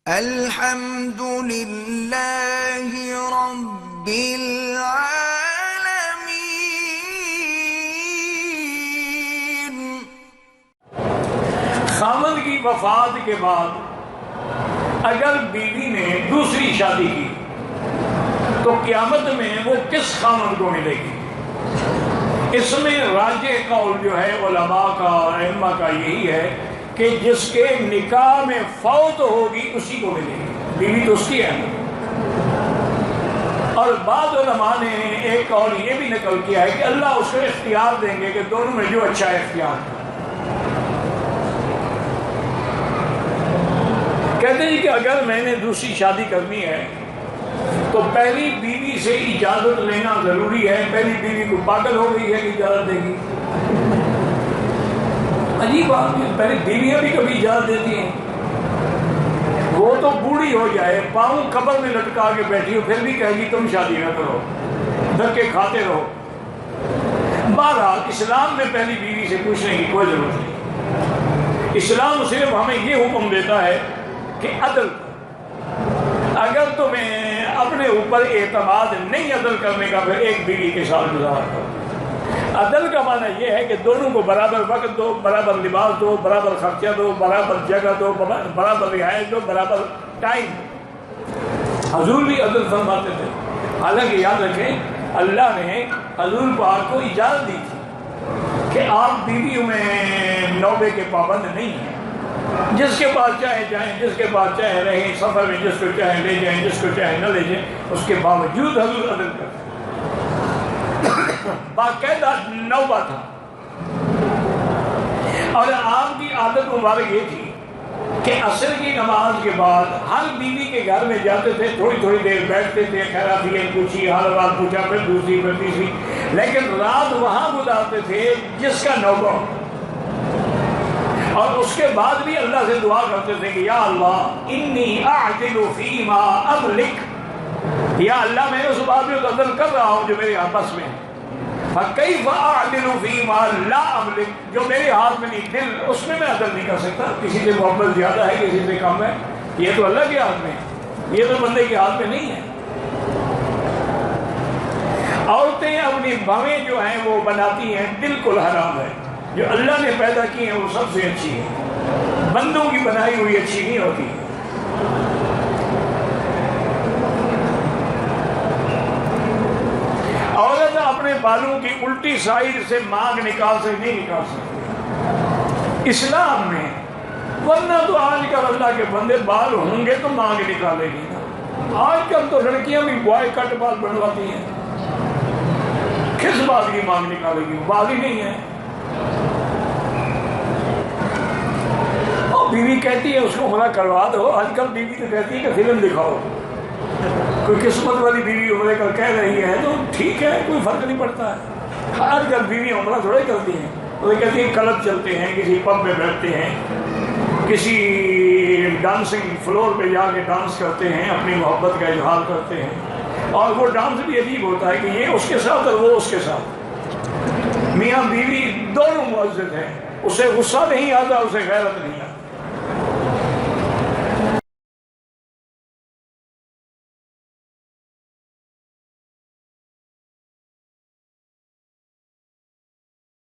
الحمد للہ رب العالمین۔ خاوند کی وفات کے بعد اگر بیوی نے دوسری شادی کی تو قیامت میں وہ کس خاوند کو ملے گی؟ اس میں راجح قول جو ہے علماء کا ائمہ کا یہی ہے کہ جس کے نکاح میں فوت ہوگی اسی کو ملے گی، بیوی تو اس کی ہے۔ اور بعض علماء نے ایک قول یہ بھی نقل کیا ہے کہ اللہ اس کو اختیار دیں گے کہ دونوں میں جو اچھا اختیار ہے۔ کہتے ہیں کہ اگر میں نے دوسری شادی کرنی ہے تو پہلی بیوی سے اجازت لینا ضروری ہے۔ پہلی بیوی کو پاگل ہو گئی ہے کہ اجازت دے گی؟ عجیب بات ہے، پہلی بیویاں بھی کبھی اجازت دیتی ہیں؟ وہ تو بوڑھی ہو جائے، پاؤں قبر میں لٹکا کے بیٹھی ہو، پھر بھی کہے گی تم شادی نہ کرو، دھکے کھاتے رہو۔ بہرحال اسلام میں پہلی بیوی سے پوچھنے کی کوئی ضرورت نہیں۔ اسلام صرف ہمیں یہ حکم دیتا ہے کہ عدل، اگر تمہیں اپنے اوپر اعتماد نہیں عدل کرنے کا پھر ایک بیوی کے ساتھ گزار کرو۔ عدل کا معنی یہ ہے کہ دونوں کو برابر وقت دو، برابر لباس دو، برابر خرچہ دو، برابر جگہ دو، برابر رہائش دو، برابر ٹائم۔ حضور بھی عدل فرماتے تھے، حالانکہ یاد رکھیں اللہ نے حضور پاک کو اجازت دی تھی کہ آپ بیویوں میں نوبے کے پابند نہیں ہیں، جس کے پاس چاہے جائیں، جس کے پاس چاہے رہیں، سفر میں جس کو چاہے لے جائیں، جس کو چاہے نہ لے جائیں، اس کے باوجود حضور عدل کرتے باقاعدہ نوبہ تھا۔ اور آپ کی عادت مبارک یہ تھی کہ عصر کی نماز کے بعد ہر بیوی کے گھر میں جاتے تھے، تھوڑی تھوڑی دیر بیٹھتے تھے، خیراتیاں پوچھی، حال بات پوچھا، پھر دوسری پھر تیسری، لیکن رات وہاں گزارتے تھے جس کا نوبہ۔ اور اس کے بعد بھی اللہ سے دعا کرتے تھے کہ یا اللہ انی اعدل فیما املک، یا اللہ میں اس بات میں عدل کر رہا ہوں جو میرے آپس میں ہے، فکیف اعدل فیما لا املک، جو میرے ہاتھ میں نہیں، دل اس میں عدل نہیں کر سکتا۔ کسی سے محبت زیادہ ہے، کسی سے کم ہے، یہ تو اللہ کے ہاتھ میں ہے، یہ تو بندے کے ہاتھ میں نہیں ہے۔ عورتیں اپنی بھویں جو ہیں وہ بناتی ہیں، بالکل حرام ہے۔ جو اللہ نے پیدا کی ہیں وہ سب سے اچھی ہے، بندوں کی بنائی ہوئی اچھی نہیں ہوتی۔ عورت اپنے بالوں کی الٹی سائڈ سے مانگ نہیں نکال سکتی اسلام میں، ورنہ تو آج کل اللہ کے بندے بال ہوں گے تو مانگ نکالے گی نا۔ آج کل تو لڑکیاں بھی بوائے کٹ بال بنواتی ہیں، کس بات کی مانگ نکالے گی؟ بال ہی نہیں ہے۔ بیوی کہتی ہے اس کو عمرہ کروا دو، آج کل بیوی تو کہتی ہے کہ فلم دکھاؤ۔ کوئی قسمت والی بیوی عمرے کا کہہ رہی ہے تو ٹھیک ہے، کوئی فرق نہیں پڑتا ہے۔ آج کل بیوی عمرہ تھوڑے کرتی ہیں، وہ کہتی ہیں کلب چلتے ہیں، کسی پب میں بیٹھتے ہیں، کسی ڈانسنگ فلور پہ جا کے ڈانس کرتے ہیں، اپنی محبت کا اظہار کرتے ہیں، اور وہ ڈانس بھی عجیب ہوتا ہے کہ یہ اس کے ساتھ اور وہ اس کے ساتھ، میاں بیوی دونوں معزز ہیں، اسے غصہ نہیں آتا، اسے غیرت نہیں آتی۔